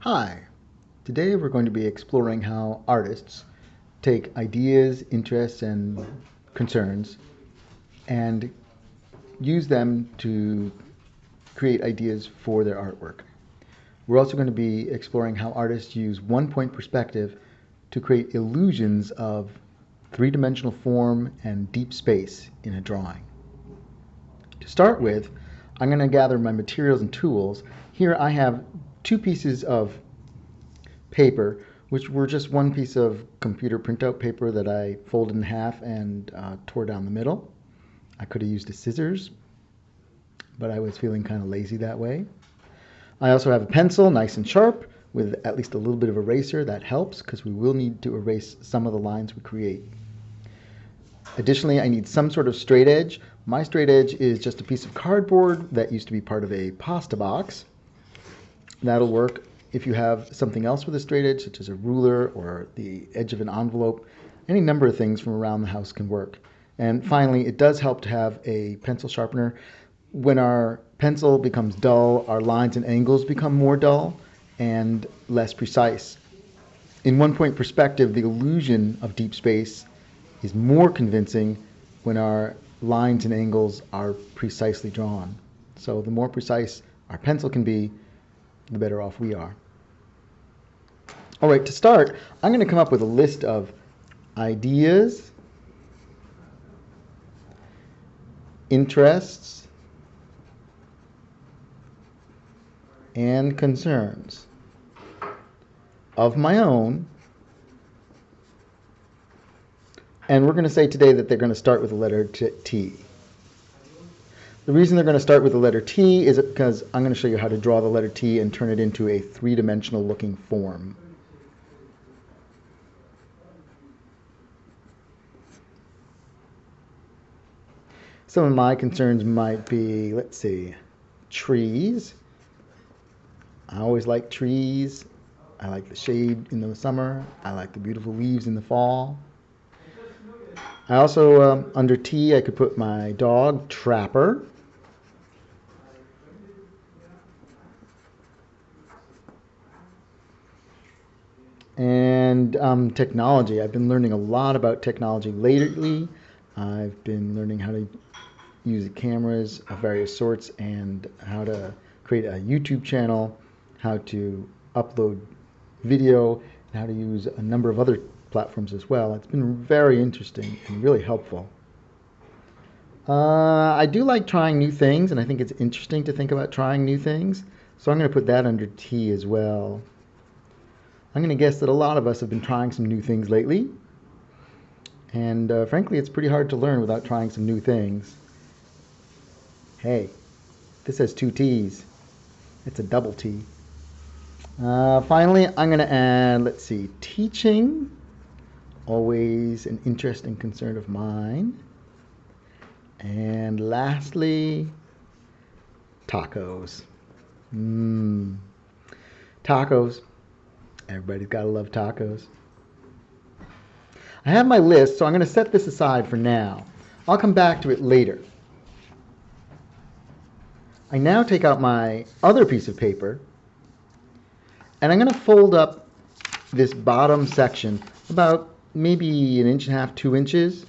Hi, today we're going to be exploring how artists take ideas, interests, and concerns and use them to create ideas for their artwork. We're also going to be exploring how artists use one-point perspective to create illusions of three-dimensional form and deep space in a drawing. To start with, I'm going to gather my materials and tools. Here I have two pieces of paper, which were just one piece of computer printout paper that I folded in half and tore down the middle. I could have used a scissors, but I was feeling kind of lazy that way. I also have a pencil, nice and sharp, with at least a little bit of eraser. That helps because we will need to erase some of the lines we create. Additionally, I need some sort of straight edge. My straight edge is just a piece of cardboard that used to be part of a pasta box. That'll work. If you have something else with a straight edge, such as a ruler or the edge of an envelope, any number of things from around the house can work. And finally, it does help to have a pencil sharpener. When our pencil becomes dull, our lines and angles become more dull and less precise. In one-point perspective, the illusion of deep space is more convincing when our lines and angles are precisely drawn. So the more precise our pencil can be, the better off we are. All right, to start, I'm going to come up with a list of ideas, interests, and concerns of my own. And we're going to say today that they're going to start with the letter T. The reason they're going to start with the letter T is because I'm going to show you how to draw the letter T and turn it into a three-dimensional looking form. Some of my concerns might be, let's see, trees. I always like trees. I like the shade in the summer. I like the beautiful leaves in the fall. I also, under T, I could put my dog, Trapper. And technology. I've been learning a lot about technology lately. I've been learning how to use cameras of various sorts and how to create a YouTube channel, how to upload video, and how to use a number of other platforms as well. It's been very interesting and really helpful. I do like trying new things, and I think it's interesting to think about trying new things. So I'm going to put that under T as well. I'm going to guess that a lot of us have been trying some new things lately. And frankly, it's pretty hard to learn without trying some new things. Hey, this has two T's. It's a double T. Finally, I'm going to add, let's see, teaching. Always an interest and concern of mine. And lastly, tacos. Tacos. Everybody's got to love tacos. I have my list, so I'm going to set this aside for now. I'll come back to it later. I now take out my other piece of paper, and I'm going to fold up this bottom section about maybe 1.5 inches, 2 inches.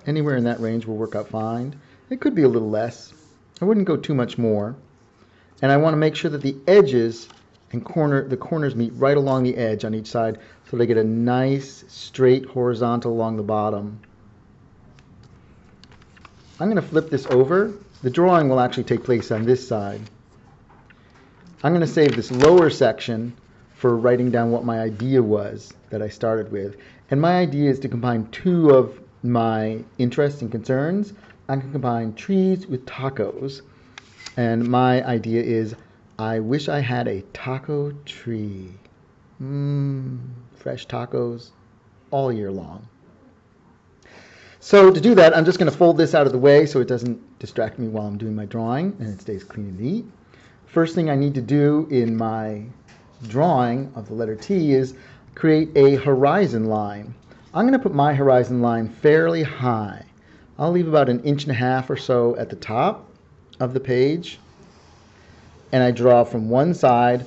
Anywhere in that range will work out fine. It could be a little less. I wouldn't go too much more. And I want to make sure that the edges and the corners meet right along the edge on each side so they get a nice straight horizontal along the bottom. I'm going to flip this over. The drawing will actually take place on this side. I'm going to save this lower section for writing down what my idea was that I started with. And my idea is to combine two of my interests and concerns. I can combine trees with tacos. And my idea is, I wish I had a taco tree. Fresh tacos all year long. So to do that, I'm just going to fold this out of the way so it doesn't distract me while I'm doing my drawing and it stays clean and neat. First thing I need to do in my drawing of the letter T is create a horizon line. I'm going to put my horizon line fairly high. I'll leave about 1.5 inches or so at the top of the page, and I draw from one side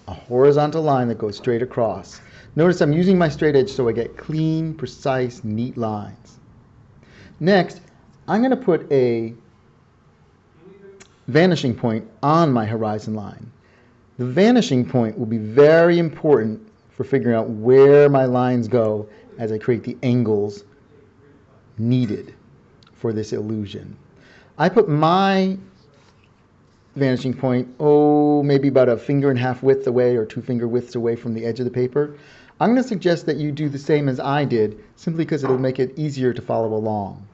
a horizontal line that goes straight across. Notice I'm using my straight edge so I get clean, precise, neat lines. Next, I'm going to put a vanishing point on my horizon line. The vanishing point will be very important for figuring out where my lines go as I create the angles needed for this illusion. I put my vanishing point, maybe about a finger and a half width away or 2 finger widths away from the edge of the paper. I'm going to suggest that you do the same as I did, simply because it'll make it easier to follow along.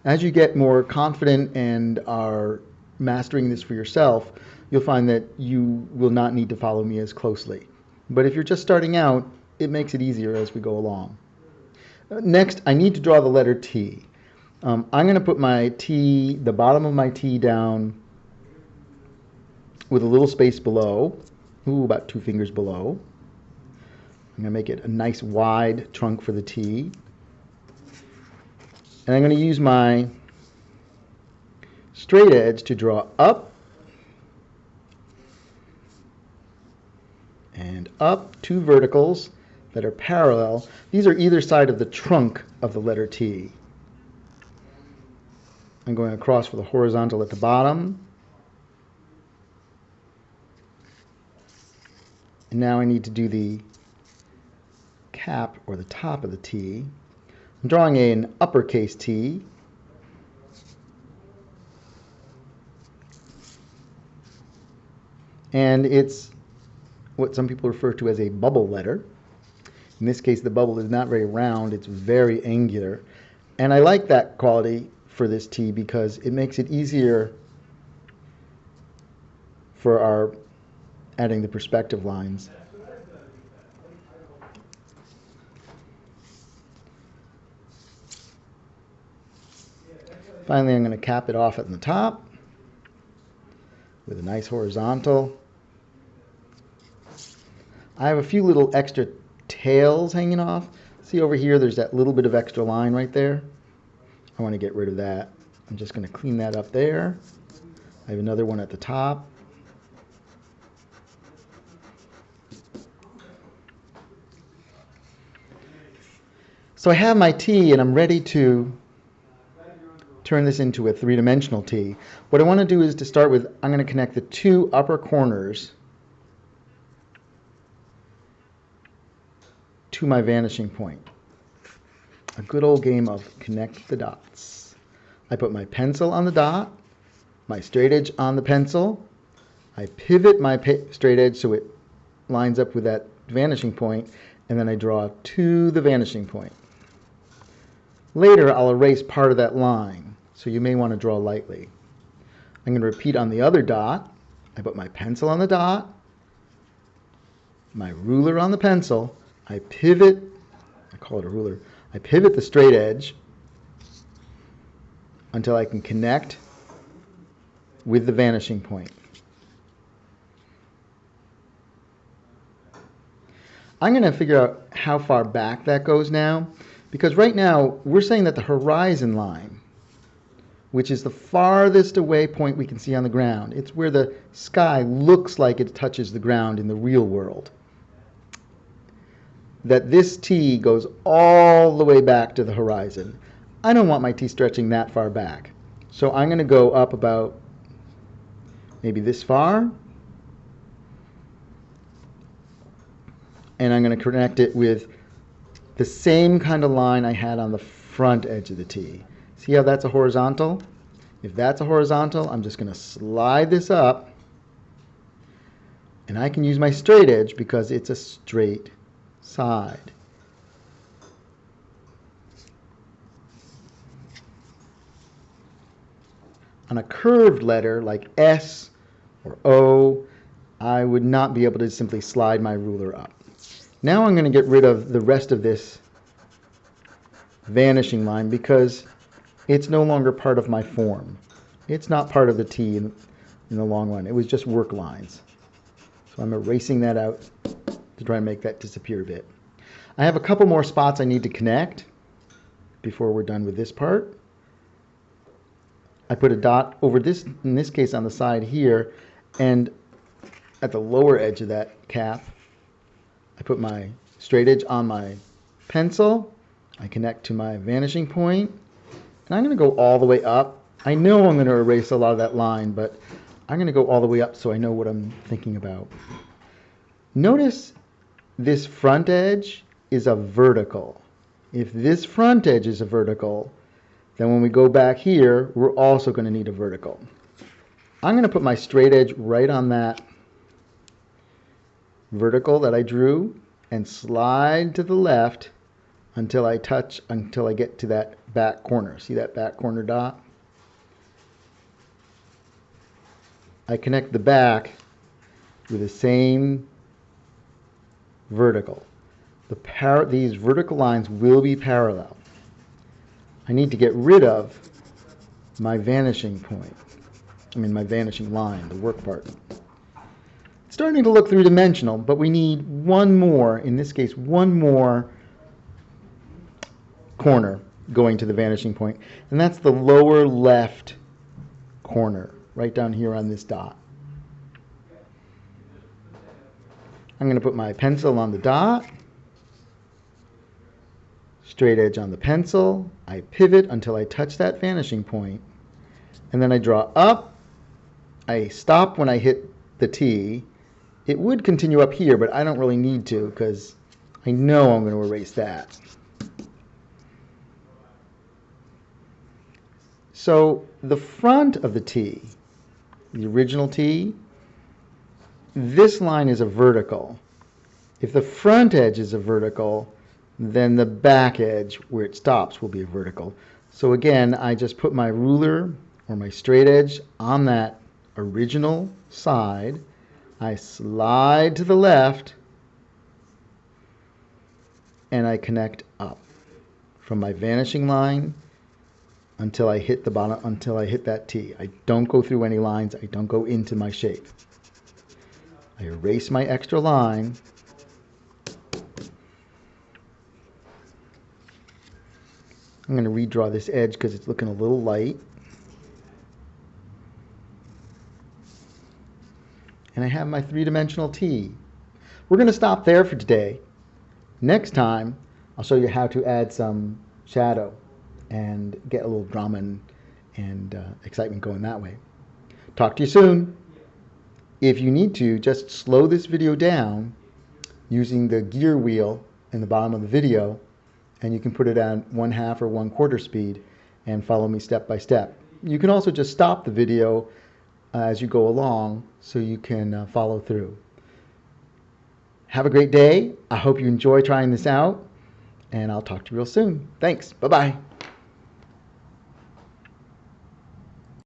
As you get more confident and are mastering this for yourself, you'll find that you will not need to follow me as closely. But if you're just starting out, it makes it easier as we go along. Next, I need to draw the letter T. I'm going to put my T, the bottom of my T down with a little space below, about 2 fingers below. I'm going to make it a nice wide trunk for the T. And I'm going to use my straight edge to draw up and up 2 verticals that are parallel. These are either side of the trunk of the letter T. I'm going across for the horizontal at the bottom. And now I need to do the cap or the top of the T. I'm drawing an uppercase T. And it's what some people refer to as a bubble letter. In this case, the bubble is not very round, it's very angular. And I like that quality for this T because it makes it easier for our adding the perspective lines. Finally, I'm going to cap it off at the top with a nice horizontal. I have a few little extra tails hanging off. See over here, there's that little bit of extra line right there. I want to get rid of that. I'm just going to clean that up there. I have another one at the top. So I have my T and I'm ready to turn this into a 3-dimensional T. What I want to do is to start with, I'm going to connect the 2 upper corners to my vanishing point. A good old game of connect the dots. I put my pencil on the dot, my straight edge on the pencil. I pivot my straight edge so it lines up with that vanishing point, and then I draw to the vanishing point. Later, I'll erase part of that line, so you may want to draw lightly. I'm going to repeat on the other dot. I put my pencil on the dot, my ruler on the pencil. I pivot, I call it a ruler, I pivot the straight edge until I can connect with the vanishing point. I'm going to figure out how far back that goes now, because right now we're saying that the horizon line, which is the farthest away point we can see on the ground, it's where the sky looks like it touches the ground in the real world, that this T goes all the way back to the horizon. I don't want my T stretching that far back. So I'm going to go up about maybe this far. And I'm going to connect it with the same kind of line I had on the front edge of the T. See how that's a horizontal? If that's a horizontal, I'm just going to slide this up. And I can use my straight edge because it's a straight side. On a curved letter like S or O, I would not be able to simply slide my ruler up. Now I'm going to get rid of the rest of this vanishing line because it's no longer part of my form. It's not part of the T in the long run. It was just work lines. So I'm erasing that out to try and make that disappear a bit. I have a couple more spots I need to connect before we're done with this part. I put a dot over this, in this case on the side here, and at the lower edge of that cap. I put my straight edge on my pencil. I connect to my vanishing point, and I'm going to go all the way up. I know I'm going to erase a lot of that line, but I'm going to go all the way up so I know what I'm thinking about. Notice this front edge is a vertical. If this front edge is a vertical, then when we go back here, we're also going to need a vertical. I'm going to put my straight edge right on that vertical that I drew and slide to the left until I get to that back corner. See that back corner dot? I connect the back with the same vertical. These vertical lines will be parallel. I need to get rid of my vanishing point. My vanishing line, the work part. It's starting to look three-dimensional, but we need one more, in this case, one more corner going to the vanishing point, and that's the lower left corner, right down here on this dot. I'm going to put my pencil on the dot, straight edge on the pencil, I pivot until I touch that vanishing point, and then I draw up. I stop when I hit the T. It would continue up here, but I don't really need to because I know I'm going to erase that. So the front of the T, the original T, this line is a vertical. If the front edge is a vertical, then the back edge where it stops will be a vertical. So again, I just put my ruler or my straight edge on that original side. I slide to the left and I connect up from my vanishing line until I hit the bottom, until I hit that T. I don't go through any lines. I don't go into my shape. I erase my extra line. I'm going to redraw this edge because it's looking a little light. And I have my three-dimensional T. We're going to stop there for today. Next time, I'll show you how to add some shadow and get a little drama and excitement going that way. Talk to you soon. If you need to, just slow this video down using the gear wheel in the bottom of the video, and you can put it on 1/2 or 1/4 speed and follow me step by step. You can also just stop the video as you go along so you can follow through. Have a great day. I hope you enjoy trying this out, and I'll talk to you real soon. Thanks. Bye-bye.